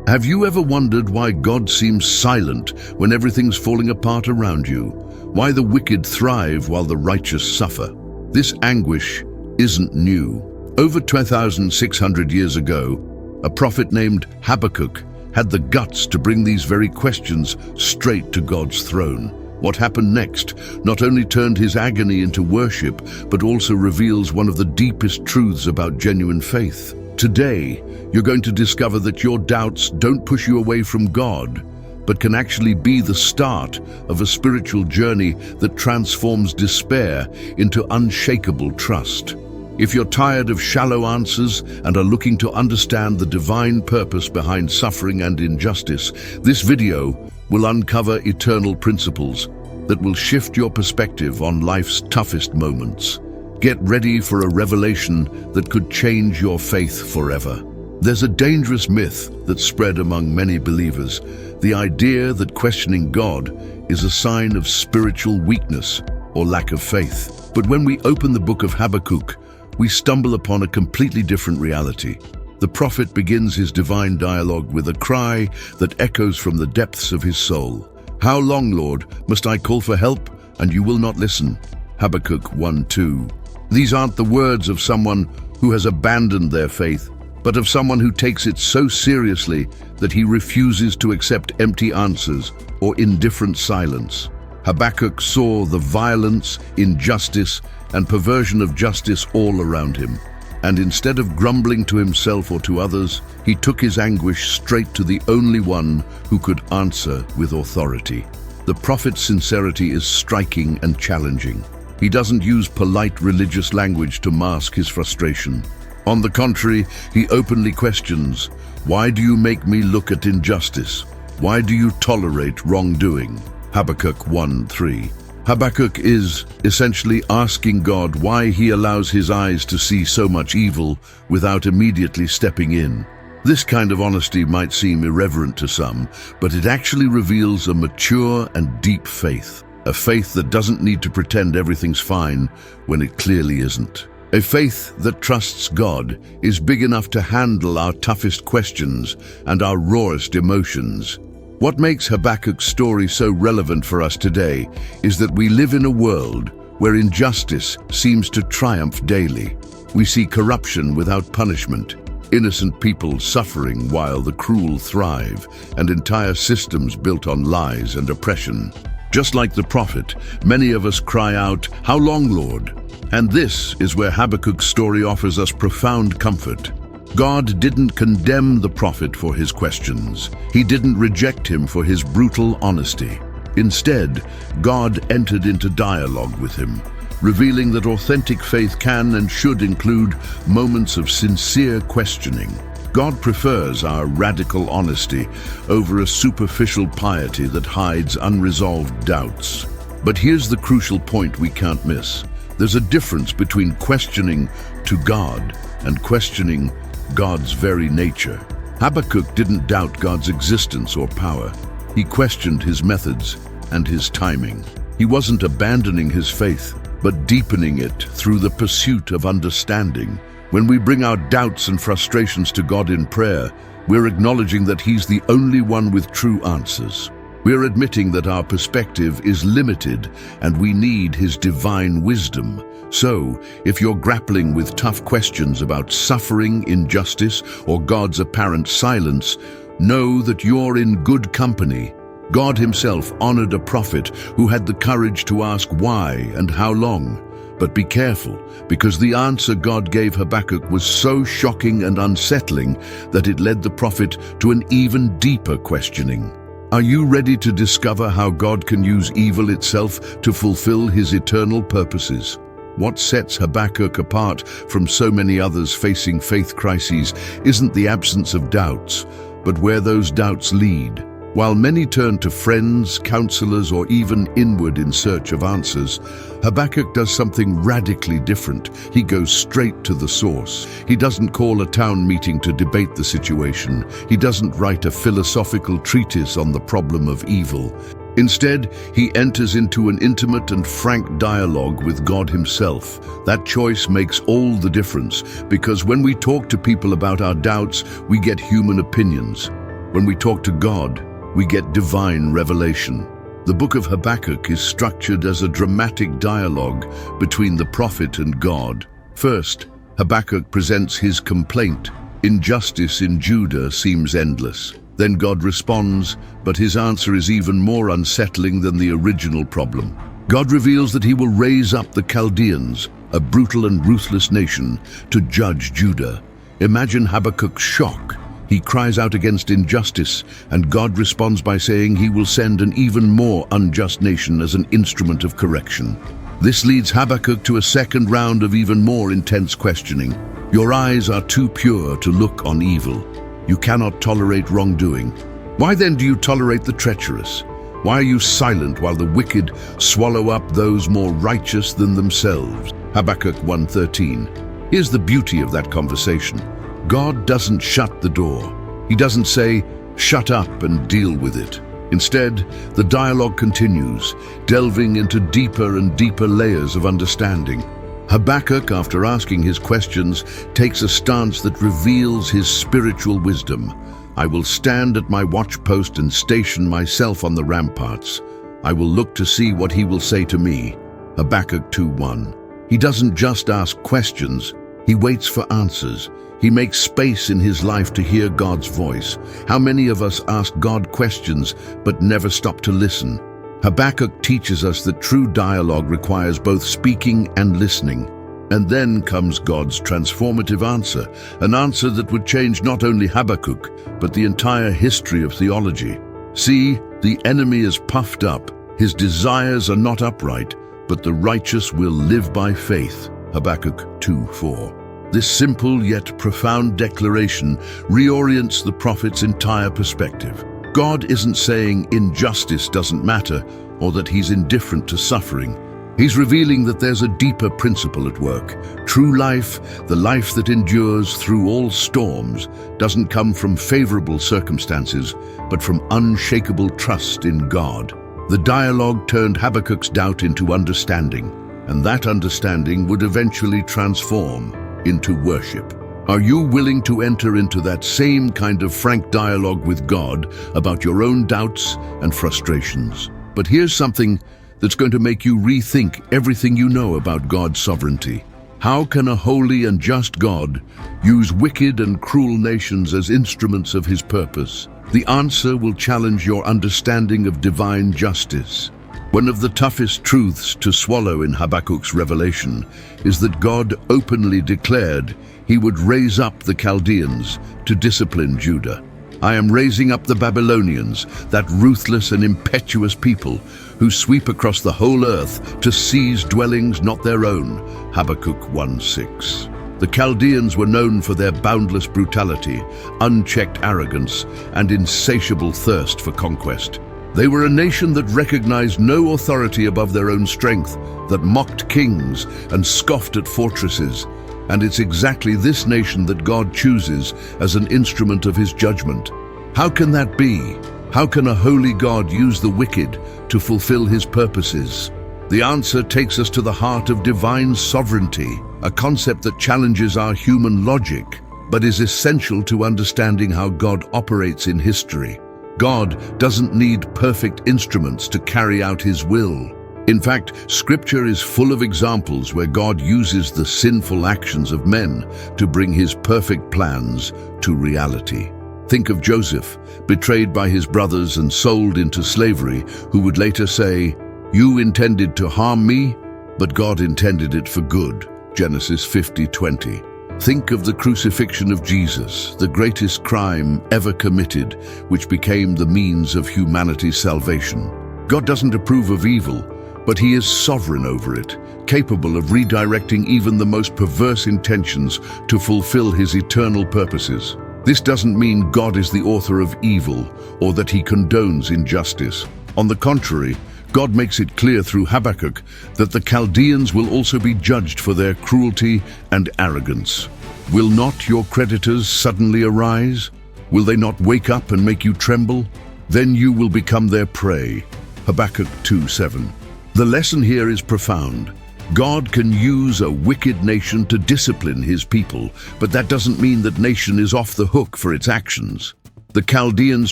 Have you ever wondered why God seems silent when everything's falling apart around you? Why the wicked thrive while the righteous suffer? This anguish isn't new. Over 2,600 years ago, a prophet named Habakkuk had the guts to bring these very questions straight to God's throne. What happened next not only turned his agony into worship, but also reveals one of the deepest truths about genuine faith. Today, you're going to discover that your doubts don't push you away from God, but can actually be the start of a spiritual journey that transforms despair into unshakable trust. If you're tired of shallow answers and are looking to understand the divine purpose behind suffering and injustice, this video will uncover eternal principles that will shift your perspective on life's toughest moments. Get ready for a revelation that could change your faith forever. There's a dangerous myth that's spread among many believers, the idea that questioning God is a sign of spiritual weakness or lack of faith. But when we open the book of Habakkuk, we stumble upon a completely different reality. The prophet begins his divine dialogue with a cry that echoes from the depths of his soul. "How long, Lord, must I call for help, and you will not listen?" Habakkuk 1:2. These aren't the words of someone who has abandoned their faith, but of someone who takes it so seriously that he refuses to accept empty answers or indifferent silence. Habakkuk saw the violence, injustice, and perversion of justice all around him, and instead of grumbling to himself or to others, he took his anguish straight to the only one who could answer with authority. The prophet's sincerity is striking and challenging. He doesn't use polite religious language to mask his frustration. On the contrary, he openly questions, "Why do you make me look at injustice? Why do you tolerate wrongdoing?" Habakkuk 1:3. Habakkuk is essentially asking God why he allows his eyes to see so much evil without immediately stepping in. This kind of honesty might seem irreverent to some, but it actually reveals a mature and deep faith. A faith that doesn't need to pretend everything's fine when it clearly isn't. A faith that trusts God is big enough to handle our toughest questions and our rawest emotions. What makes Habakkuk's story so relevant for us today is that we live in a world where injustice seems to triumph daily. We see corruption without punishment, innocent people suffering while the cruel thrive, and entire systems built on lies and oppression. Just like the prophet, many of us cry out, "How long, Lord?" And this is where Habakkuk's story offers us profound comfort. God didn't condemn the prophet for his questions. He didn't reject him for his brutal honesty. Instead, God entered into dialogue with him, revealing that authentic faith can and should include moments of sincere questioning. God prefers our radical honesty over a superficial piety that hides unresolved doubts. But here's the crucial point we can't miss. There's a difference between questioning to God and questioning God's very nature. Habakkuk didn't doubt God's existence or power. He questioned his methods and his timing. He wasn't abandoning his faith, but deepening it through the pursuit of understanding. When we bring our doubts and frustrations to God in prayer, we're acknowledging that He's the only one with true answers. We're admitting that our perspective is limited and we need His divine wisdom. So, if you're grappling with tough questions about suffering, injustice, or God's apparent silence, know that you're in good company. God Himself honored a prophet who had the courage to ask why and how long. But be careful, because the answer God gave Habakkuk was so shocking and unsettling that it led the prophet to an even deeper questioning. Are you ready to discover how God can use evil itself to fulfill His eternal purposes? What sets Habakkuk apart from so many others facing faith crises isn't the absence of doubts, but where those doubts lead. While many turn to friends, counselors, or even inward in search of answers, Habakkuk does something radically different. He goes straight to the source. He doesn't call a town meeting to debate the situation. He doesn't write a philosophical treatise on the problem of evil. Instead, he enters into an intimate and frank dialogue with God Himself. That choice makes all the difference, because when we talk to people about our doubts, we get human opinions. When we talk to God, we get divine revelation. The book of Habakkuk is structured as a dramatic dialogue between the prophet and God. First, Habakkuk presents his complaint. Injustice in Judah seems endless. Then God responds, but his answer is even more unsettling than the original problem. God reveals that he will raise up the Chaldeans, a brutal and ruthless nation, to judge Judah. Imagine Habakkuk's shock. He cries out against injustice, and God responds by saying he will send an even more unjust nation as an instrument of correction. This leads Habakkuk to a second round of even more intense questioning. Your eyes are too pure to look on evil. You cannot tolerate wrongdoing. Why then do you tolerate the treacherous? Why are you silent while the wicked swallow up those more righteous than themselves? Habakkuk 1:13. Here's the beauty of that conversation. God doesn't shut the door. He doesn't say, shut up and deal with it. Instead, the dialogue continues, delving into deeper and deeper layers of understanding. Habakkuk, after asking his questions, takes a stance that reveals his spiritual wisdom. I will stand at my watchpost and station myself on the ramparts. I will look to see what he will say to me. Habakkuk 2:1. He doesn't just ask questions, he waits for answers. He makes space in his life to hear God's voice. How many of us ask God questions but never stop to listen? Habakkuk teaches us that true dialogue requires both speaking and listening. And then comes God's transformative answer, an answer that would change not only Habakkuk, but the entire history of theology. See, the enemy is puffed up, his desires are not upright, but the righteous will live by faith. Habakkuk 2:4. This simple yet profound declaration reorients the prophet's entire perspective. God isn't saying injustice doesn't matter or that he's indifferent to suffering. He's revealing that there's a deeper principle at work. True life, the life that endures through all storms, doesn't come from favorable circumstances, but from unshakable trust in God. The dialogue turned Habakkuk's doubt into understanding, and that understanding would eventually transform into worship. Are you willing to enter into that same kind of frank dialogue with God about your own doubts and frustrations? But here's something that's going to make you rethink everything you know about God's sovereignty. How can a holy and just God use wicked and cruel nations as instruments of his purpose? The answer will challenge your understanding of divine justice. One of the toughest truths to swallow in Habakkuk's revelation is that God openly declared he would raise up the Chaldeans to discipline Judah. I am raising up the Babylonians, that ruthless and impetuous people who sweep across the whole earth to seize dwellings not their own. Habakkuk 1:6. The Chaldeans were known for their boundless brutality, unchecked arrogance, and insatiable thirst for conquest. They were a nation that recognized no authority above their own strength, that mocked kings and scoffed at fortresses. And it's exactly this nation that God chooses as an instrument of his judgment. How can that be? How can a holy God use the wicked to fulfill his purposes? The answer takes us to the heart of divine sovereignty, a concept that challenges our human logic, but is essential to understanding how God operates in history. God doesn't need perfect instruments to carry out his will. In fact, Scripture is full of examples where God uses the sinful actions of men to bring his perfect plans to reality. Think of Joseph, betrayed by his brothers and sold into slavery, who would later say, "You intended to harm me, but God intended it for good." Genesis 50:20. Think of the crucifixion of Jesus, the greatest crime ever committed, which became the means of humanity's salvation. God doesn't approve of evil, but he is sovereign over it, capable of redirecting even the most perverse intentions to fulfill his eternal purposes. This doesn't mean God is the author of evil or that he condones injustice. On the contrary, God makes it clear through Habakkuk that the Chaldeans will also be judged for their cruelty and arrogance. Will not your creditors suddenly arise? Will they not wake up and make you tremble? Then you will become their prey. Habakkuk 2:7. The lesson here is profound. God can use a wicked nation to discipline his people, but that doesn't mean that nation is off the hook for its actions. The Chaldeans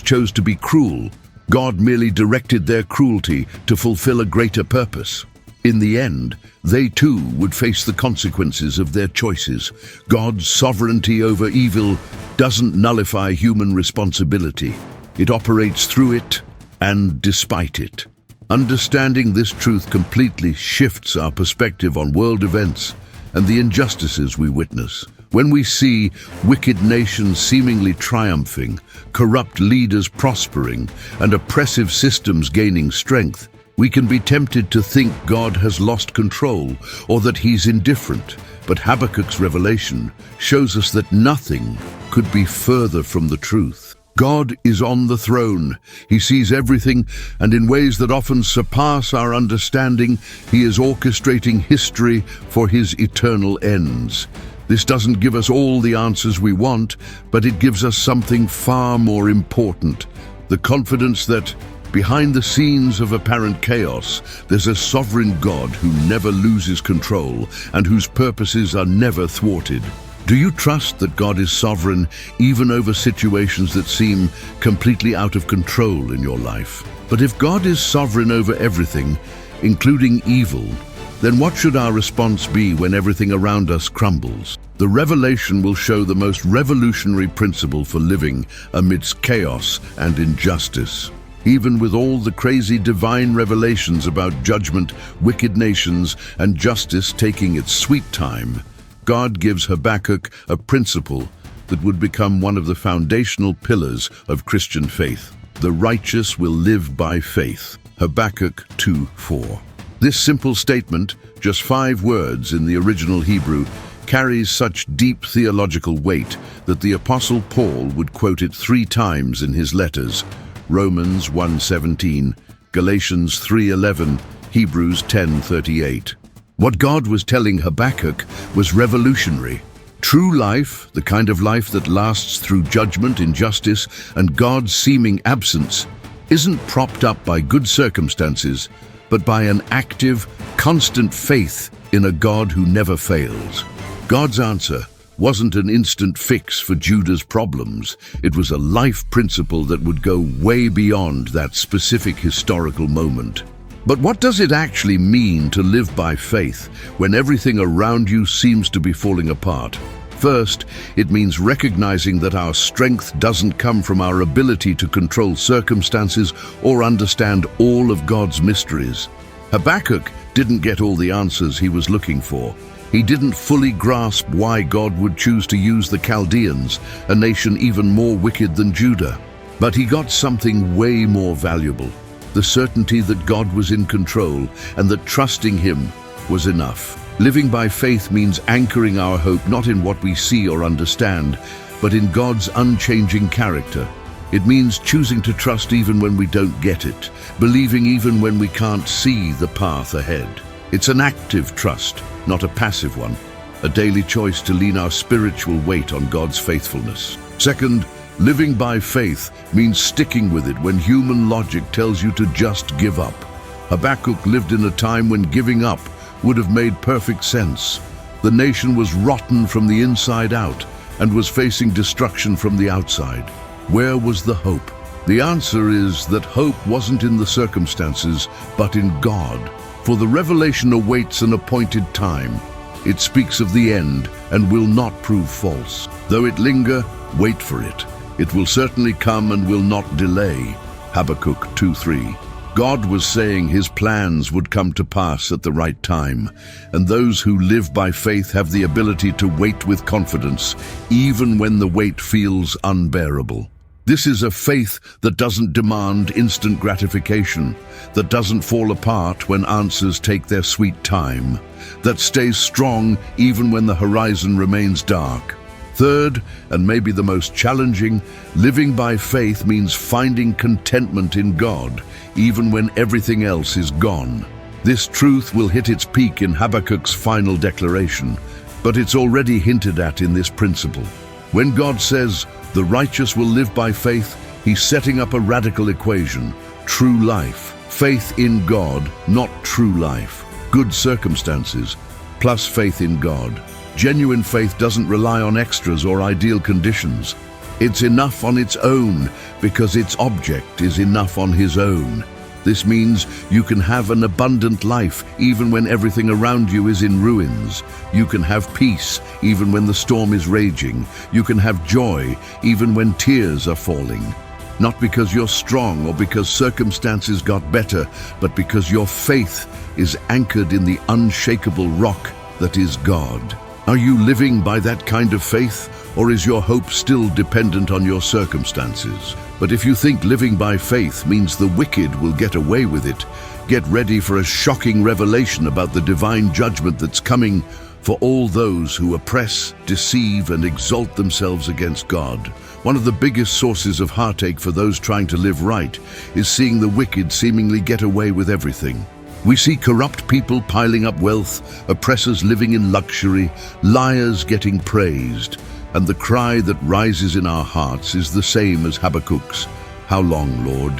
chose to be cruel. God merely directed their cruelty to fulfill a greater purpose. In the end, they too would face the consequences of their choices. God's sovereignty over evil doesn't nullify human responsibility. It operates through it and despite it. Understanding this truth completely shifts our perspective on world events and the injustices we witness. When we see wicked nations seemingly triumphing, corrupt leaders prospering, and oppressive systems gaining strength, we can be tempted to think God has lost control or that he's indifferent. But Habakkuk's revelation shows us that nothing could be further from the truth. God is on the throne. He sees everything, and in ways that often surpass our understanding, he is orchestrating history for his eternal ends. This doesn't give us all the answers we want, but it gives us something far more important: the confidence that behind the scenes of apparent chaos, there's a sovereign God who never loses control and whose purposes are never thwarted. Do you trust that God is sovereign even over situations that seem completely out of control in your life? But if God is sovereign over everything, including evil, then what should our response be when everything around us crumbles? The revelation will show the most revolutionary principle for living amidst chaos and injustice. Even with all the crazy divine revelations about judgment, wicked nations, and justice taking its sweet time, God gives Habakkuk a principle that would become one of the foundational pillars of Christian faith. The righteous will live by faith. Habakkuk 2:4. This simple statement, just 5 words in the original Hebrew, carries such deep theological weight that the Apostle Paul would quote it 3 times in his letters: Romans 1:17, Galatians 3:11, Hebrews 10:38. What God was telling Habakkuk was revolutionary. True life, the kind of life that lasts through judgment, injustice, and God's seeming absence, isn't propped up by good circumstances, but by an active, constant faith in a God who never fails. God's answer wasn't an instant fix for Judah's problems. It was a life principle that would go way beyond that specific historical moment. But what does it actually mean to live by faith when everything around you seems to be falling apart? First, it means recognizing that our strength doesn't come from our ability to control circumstances or understand all of God's mysteries. Habakkuk didn't get all the answers he was looking for. He didn't fully grasp why God would choose to use the Chaldeans, a nation even more wicked than Judah. But he got something way more valuable: the certainty that God was in control and that trusting him was enough. Living by faith means anchoring our hope not in what we see or understand, but in God's unchanging character. It means choosing to trust even when we don't get it, believing even when we can't see the path ahead. It's an active trust, not a passive one, a daily choice to lean our spiritual weight on God's faithfulness. Second, living by faith means sticking with it when human logic tells you to just give up. Habakkuk lived in a time when giving up would have made perfect sense. The nation was rotten from the inside out and was facing destruction from the outside. Where was the hope? The answer is that hope wasn't in the circumstances, but in God. For the revelation awaits an appointed time. It speaks of the end and will not prove false. Though it linger, wait for it. It will certainly come and will not delay. Habakkuk 2:3. God was saying his plans would come to pass at the right time, and those who live by faith have the ability to wait with confidence, even when the wait feels unbearable. This is a faith that doesn't demand instant gratification, that doesn't fall apart when answers take their sweet time, that stays strong even when the horizon remains dark. Third, and maybe the most challenging, living by faith means finding contentment in God, even when everything else is gone. This truth will hit its peak in Habakkuk's final declaration, but it's already hinted at in this principle. When God says, "The righteous will live by faith," he's setting up a radical equation: true life, faith in God, not true life, good circumstances, plus faith in God. Genuine faith doesn't rely on extras or ideal conditions. It's enough on its own because its object is enough on his own. This means you can have an abundant life even when everything around you is in ruins. You can have peace even when the storm is raging. You can have joy even when tears are falling. Not because you're strong or because circumstances got better, but because your faith is anchored in the unshakable rock that is God. Are you living by that kind of faith, or is your hope still dependent on your circumstances? But if you think living by faith means the wicked will get away with it, get ready for a shocking revelation about the divine judgment that's coming for all those who oppress, deceive, and exalt themselves against God. One of the biggest sources of heartache for those trying to live right is seeing the wicked seemingly get away with everything. We see corrupt people piling up wealth, oppressors living in luxury, liars getting praised, and the cry that rises in our hearts is the same as Habakkuk's, "How long, Lord?"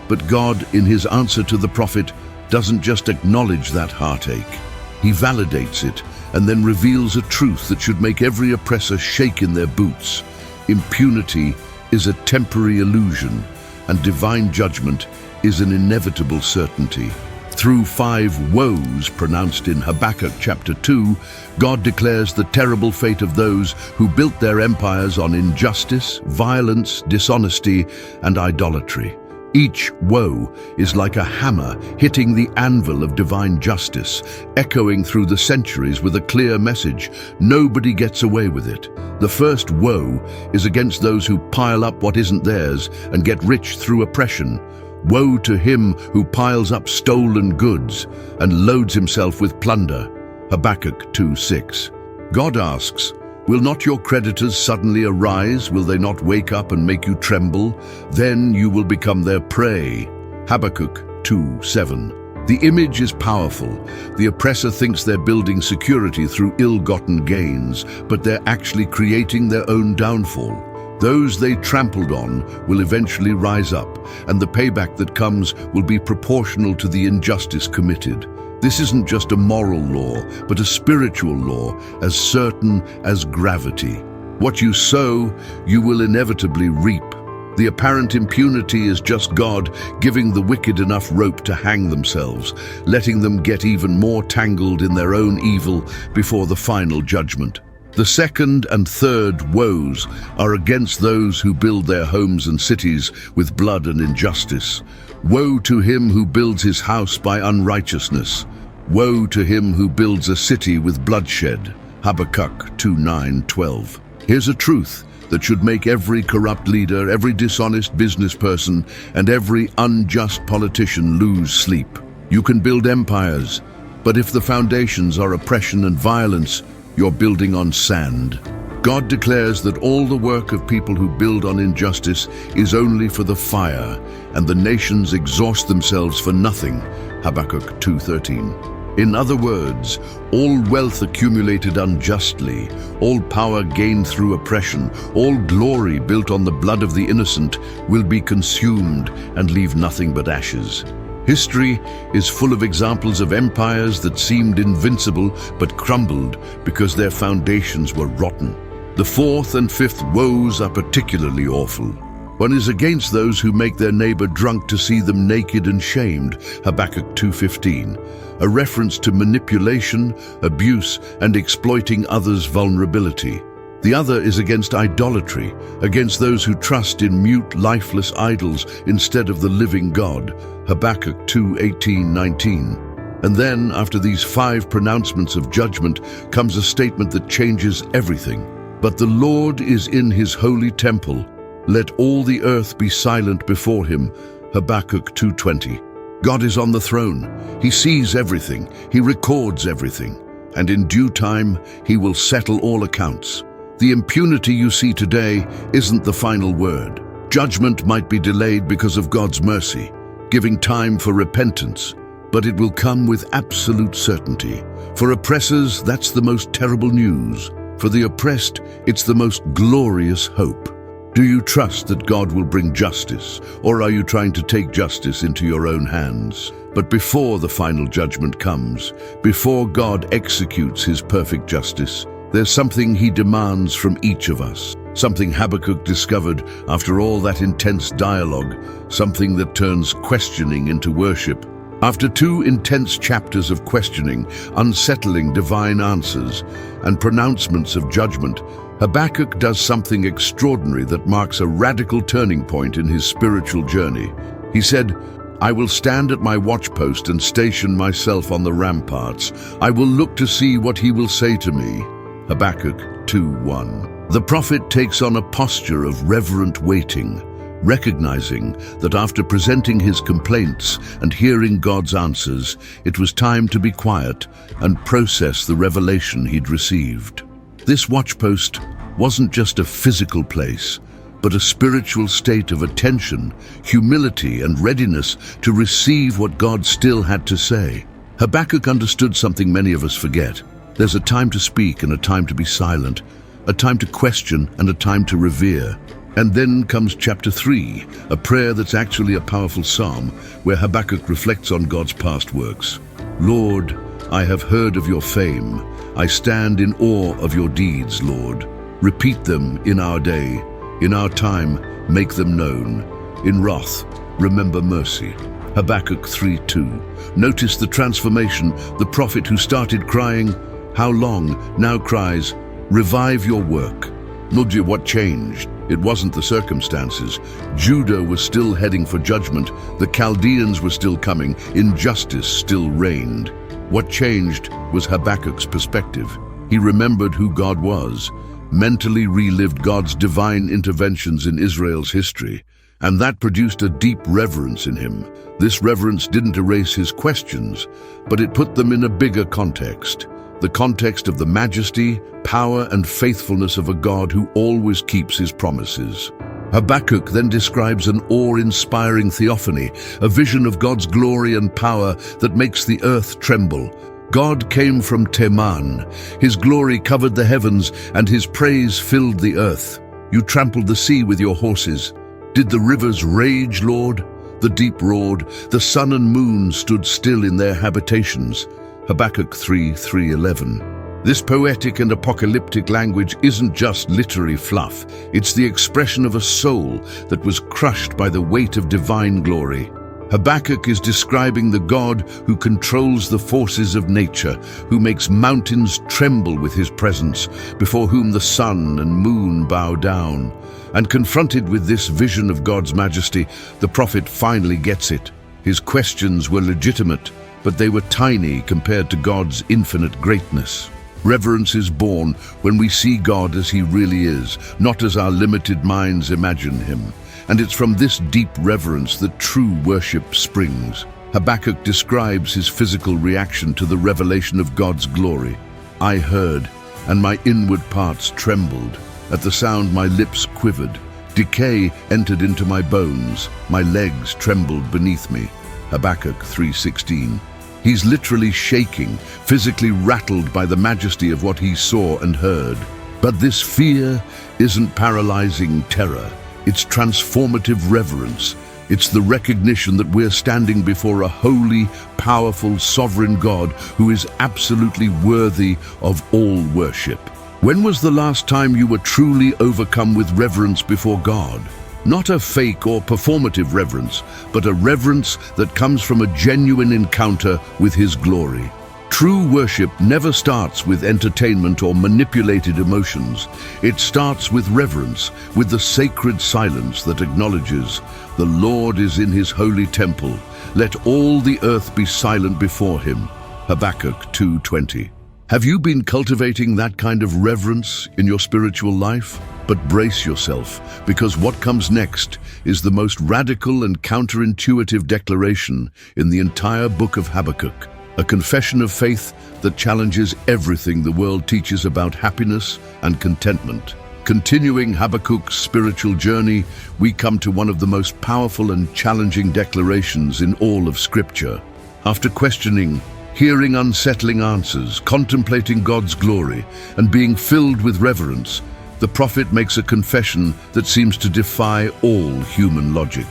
But God, in his answer to the prophet, doesn't just acknowledge that heartache. He validates it and then reveals a truth that should make every oppressor shake in their boots. Impunity is a temporary illusion, and divine judgment is an inevitable certainty. Through 5 woes pronounced in Habakkuk chapter 2, God declares the terrible fate of those who built their empires on injustice, violence, dishonesty, and idolatry. Each woe is like a hammer hitting the anvil of divine justice, echoing through the centuries with a clear message: nobody gets away with it. The first woe is against those who pile up what isn't theirs and get rich through oppression. Woe to him who piles up stolen goods and loads himself with plunder. Habakkuk 2:6. God asks, "Will not your creditors suddenly arise? Will they not wake up and make you tremble? Then you will become their prey." Habakkuk 2:7. The image is powerful. The oppressor thinks they're building security through ill-gotten gains, but they're actually creating their own downfall. Those they trampled on will eventually rise up, and the payback that comes will be proportional to the injustice committed. This isn't just a moral law, but a spiritual law, as certain as gravity. What you sow, you will inevitably reap. The apparent impunity is just God giving the wicked enough rope to hang themselves, letting them get even more tangled in their own evil before the final judgment. The second and third woes are against those who build their homes and cities with blood and injustice. Woe to him who builds his house by unrighteousness. Woe to him who builds a city with bloodshed. Habakkuk 2:9-12. Here's a truth that should make every corrupt leader, every dishonest business person, and every unjust politician lose sleep. You can build empires, but if the foundations are oppression and violence, you're building on sand. God declares that all the work of people who build on injustice is only for the fire, and the nations exhaust themselves for nothing. Habakkuk 2:13. In other words, all wealth accumulated unjustly, all power gained through oppression, all glory built on the blood of the innocent will be consumed and leave nothing but ashes. History is full of examples of empires that seemed invincible but crumbled because their foundations were rotten. The fourth and fifth woes are particularly awful. One is against those who make their neighbor drunk to see them naked and shamed, Habakkuk 2:15, a reference to manipulation, abuse, and exploiting others' vulnerability. The other is against idolatry, against those who trust in mute, lifeless idols instead of the living God, Habakkuk 2:18-19. And then, after these 5 pronouncements of judgment, comes a statement that changes everything. But the Lord is in his holy temple. Let all the earth be silent before him, Habakkuk 2:20. God is on the throne. He sees everything. He records everything. And in due time, he will settle all accounts. The impunity you see today isn't the final word. Judgment might be delayed because of God's mercy, giving time for repentance, but it will come with absolute certainty. For oppressors, that's the most terrible news. For the oppressed, it's the most glorious hope. Do you trust that God will bring justice, or are you trying to take justice into your own hands? But before the final judgment comes, before God executes his perfect justice, there's something he demands from each of us. Something Habakkuk discovered after all that intense dialogue, something that turns questioning into worship. After 2 intense chapters of questioning, unsettling divine answers, and pronouncements of judgment, Habakkuk does something extraordinary that marks a radical turning point in his spiritual journey. He said, "I will stand at my watchpost and station myself on the ramparts. I will look to see what he will say to me." Habakkuk 2:1. The prophet takes on a posture of reverent waiting, recognizing that after presenting his complaints and hearing God's answers, it was time to be quiet and process the revelation he'd received. This watchpost wasn't just a physical place, but a spiritual state of attention, humility, and readiness to receive what God still had to say. Habakkuk understood something many of us forget. There's a time to speak and a time to be silent, a time to question and a time to revere. And then comes chapter 3, a prayer that's actually a powerful psalm, where Habakkuk reflects on God's past works. "Lord, I have heard of your fame. I stand in awe of your deeds, Lord. Repeat them in our day. In our time, make them known. In wrath, remember mercy." Habakkuk 3:2. Notice the transformation. The prophet who started crying, "How long?" now cries, "Revive your work." Look at what changed. It wasn't the circumstances. Judah was still heading for judgment. The Chaldeans were still coming. Injustice still reigned. What changed was Habakkuk's perspective. He remembered who God was, mentally relived God's divine interventions in Israel's history, and that produced a deep reverence in him. This reverence didn't erase his questions, but it put them in a bigger context. The context of the majesty, power, and faithfulness of a God who always keeps his promises. Habakkuk then describes an awe-inspiring theophany, a vision of God's glory and power that makes the earth tremble. God came from Teman. His glory covered the heavens, and his praise filled the earth. You trampled the sea with your horses. Did the rivers rage, Lord? The deep roared. The sun and moon stood still in their habitations. Habakkuk 3:11. This poetic and apocalyptic language isn't just literary fluff. It's the expression of a soul that was crushed by the weight of divine glory. Habakkuk is describing the God who controls the forces of nature, who makes mountains tremble with his presence, before whom the sun and moon bow down. And confronted with this vision of God's majesty, the prophet finally gets it. His questions were legitimate, but they were tiny compared to God's infinite greatness. Reverence is born when we see God as he really is, not as our limited minds imagine him. And it's from this deep reverence that true worship springs. Habakkuk describes his physical reaction to the revelation of God's glory. "I heard, and my inward parts trembled. At the sound my lips quivered. Decay entered into my bones. My legs trembled beneath me." Habakkuk 3:16. He's literally shaking, physically rattled by the majesty of what he saw and heard. But this fear isn't paralyzing terror. It's transformative reverence. It's the recognition that we're standing before a holy, powerful, sovereign God who is absolutely worthy of all worship. When was the last time you were truly overcome with reverence before God? Not a fake or performative reverence, but a reverence that comes from a genuine encounter with his glory. True worship never starts with entertainment or manipulated emotions. It starts with reverence, with the sacred silence that acknowledges, "The Lord is in his holy temple. Let all the earth be silent before him." Habakkuk 2:20. Have you been cultivating that kind of reverence in your spiritual life? But brace yourself, because what comes next is the most radical and counterintuitive declaration in the entire book of Habakkuk, a confession of faith that challenges everything the world teaches about happiness and contentment. Continuing Habakkuk's spiritual journey, we come to one of the most powerful and challenging declarations in all of Scripture. After questioning, hearing unsettling answers, contemplating God's glory, and being filled with reverence, the prophet makes a confession that seems to defy all human logic.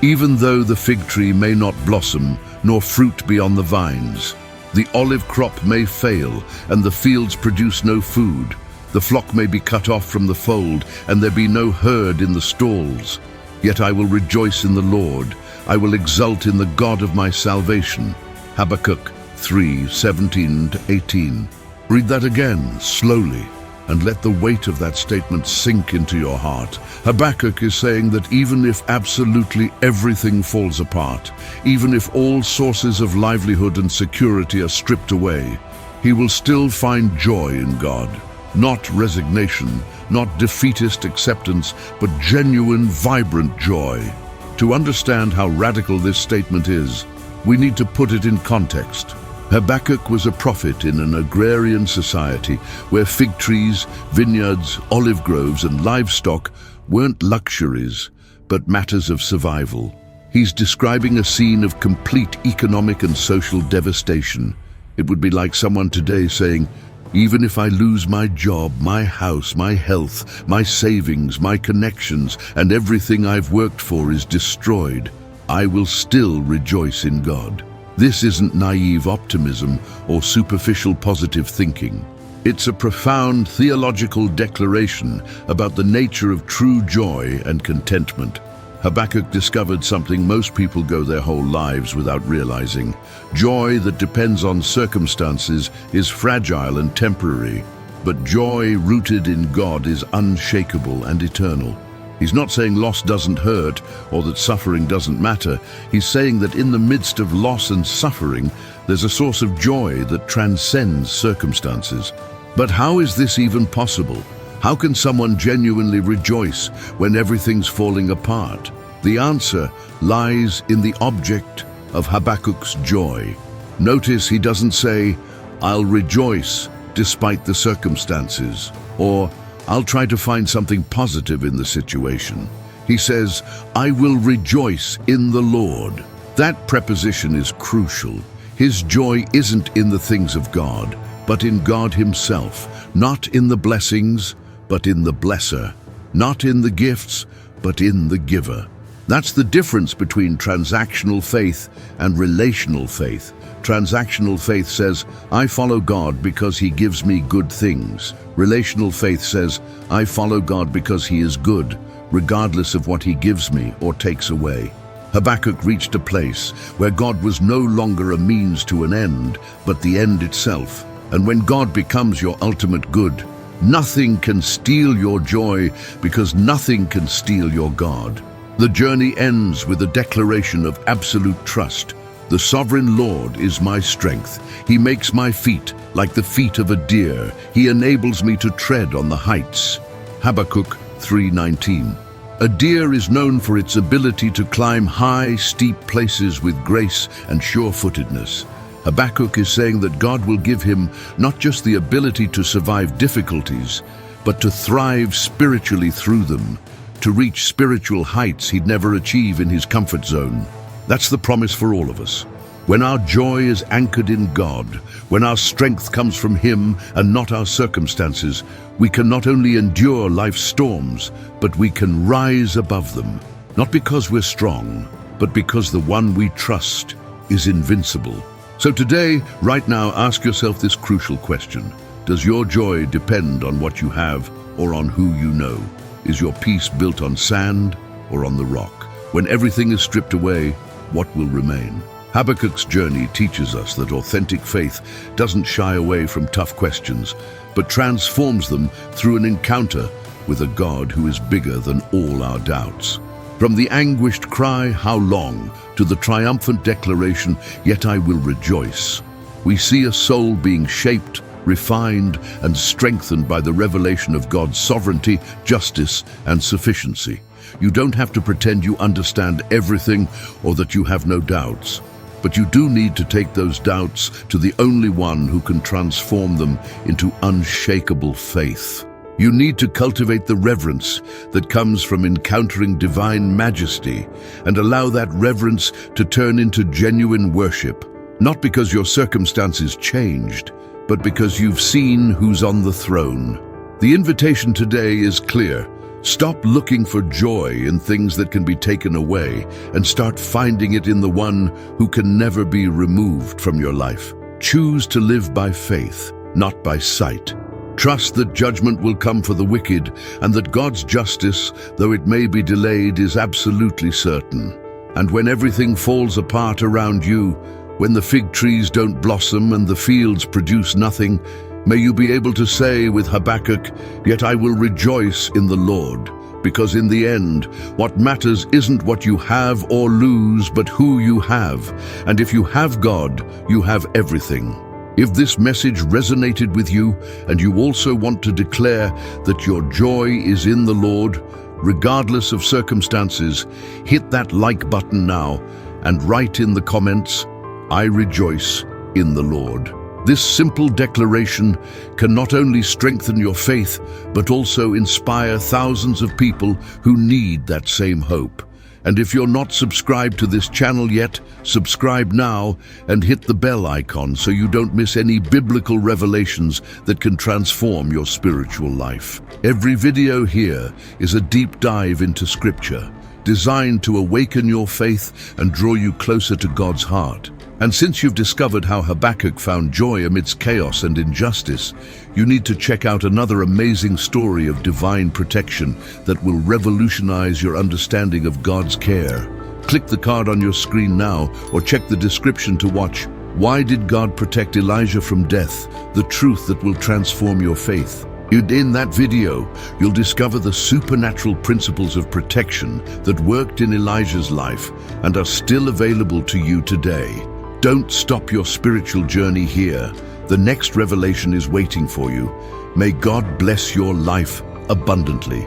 Even though the fig tree may not blossom, nor fruit be on the vines, the olive crop may fail, and the fields produce no food, The flock may be cut off from the fold, and there be no herd in the stalls. Yet I will rejoice in the Lord. I will exult in the God of my salvation. Habakkuk 3:17-18. Read that again, slowly, and let the weight of that statement sink into your heart. Habakkuk is saying that even if absolutely everything falls apart, even if all sources of livelihood and security are stripped away, he will still find joy in God. Not resignation, not defeatist acceptance, but genuine, vibrant joy. To understand how radical this statement is, we need to put it in context. Habakkuk was a prophet in an agrarian society where fig trees, vineyards, olive groves, and livestock weren't luxuries, but matters of survival. He's describing a scene of complete economic and social devastation. It would be like someone today saying, even if I lose my job, my house, my health, my savings, my connections, and everything I've worked for is destroyed, I will still rejoice in God. This isn't naive optimism or superficial positive thinking. It's a profound theological declaration about the nature of true joy and contentment. Habakkuk discovered something most people go their whole lives without realizing. Joy that depends on circumstances is fragile and temporary, but joy rooted in God is unshakable and eternal. He's not saying loss doesn't hurt or that suffering doesn't matter. He's saying that in the midst of loss and suffering, there's a source of joy that transcends circumstances. But how is this even possible? How can someone genuinely rejoice when everything's falling apart? The answer lies in the object of Habakkuk's joy. Notice he doesn't say, I'll rejoice despite the circumstances, or I'll try to find something positive in the situation. He says, I will rejoice in the Lord. That preposition is crucial. His joy isn't in the things of God, but in God himself, not in the blessings, but in the blesser, not in the gifts, but in the giver. That's the difference between transactional faith and relational faith. Transactional faith says, I follow God because he gives me good things. Relational faith says, I follow God because he is good, regardless of what he gives me or takes away. Habakkuk reached a place where God was no longer a means to an end, but the end itself. And when God becomes your ultimate good, nothing can steal your joy because nothing can steal your God. The journey ends with a declaration of absolute trust. The sovereign Lord is my strength. He makes my feet like the feet of a deer. He enables me to tread on the heights. Habakkuk 3:19. A deer is known for its ability to climb high, steep places with grace and sure-footedness. Habakkuk is saying that God will give him not just the ability to survive difficulties, but to thrive spiritually through them, to reach spiritual heights he'd never achieve in his comfort zone. That's the promise for all of us. When our joy is anchored in God, when our strength comes from him and not our circumstances, we can not only endure life's storms, but we can rise above them. Not because we're strong, but because the one we trust is invincible. So today, right now, ask yourself this crucial question. Does your joy depend on what you have or on who you know? Is your peace built on sand or on the rock? When everything is stripped away, what will remain? Habakkuk's journey teaches us that authentic faith doesn't shy away from tough questions, but transforms them through an encounter with a God who is bigger than all our doubts. From the anguished cry, "How long?" to the triumphant declaration, "Yet I will rejoice," we see a soul being shaped, refined, and strengthened by the revelation of God's sovereignty, justice, and sufficiency. You don't have to pretend you understand everything or that you have no doubts. But you do need to take those doubts to the only one who can transform them into unshakable faith. You need to cultivate the reverence that comes from encountering divine majesty and allow that reverence to turn into genuine worship, not because your circumstances changed, but because you've seen who's on the throne. The invitation today is clear. Stop looking for joy in things that can be taken away and start finding it in the one who can never be removed from your life. Choose to live by faith, not by sight. Trust that judgment will come for the wicked, and that God's justice, though it may be delayed, is absolutely certain. And when everything falls apart around you, when the fig trees don't blossom and the fields produce nothing, may you be able to say with Habakkuk, "Yet I will rejoice in the Lord." Because in the end, what matters isn't what you have or lose, but who you have. And if you have God, you have everything. If this message resonated with you, and you also want to declare that your joy is in the Lord, regardless of circumstances, hit that like button now and write in the comments, "I rejoice in the Lord." This simple declaration can not only strengthen your faith, but also inspire thousands of people who need that same hope. And if you're not subscribed to this channel yet, subscribe now and hit the bell icon so you don't miss any biblical revelations that can transform your spiritual life. Every video here is a deep dive into Scripture, designed to awaken your faith and draw you closer to God's heart. And since you've discovered how Habakkuk found joy amidst chaos and injustice, you need to check out another amazing story of divine protection that will revolutionize your understanding of God's care. Click the card on your screen now, or check the description to watch "Why Did God Protect Elijah from Death?" The truth that will transform your faith. In that video, you'll discover the supernatural principles of protection that worked in Elijah's life and are still available to you today. Don't stop your spiritual journey here. The next revelation is waiting for you. May God bless your life abundantly.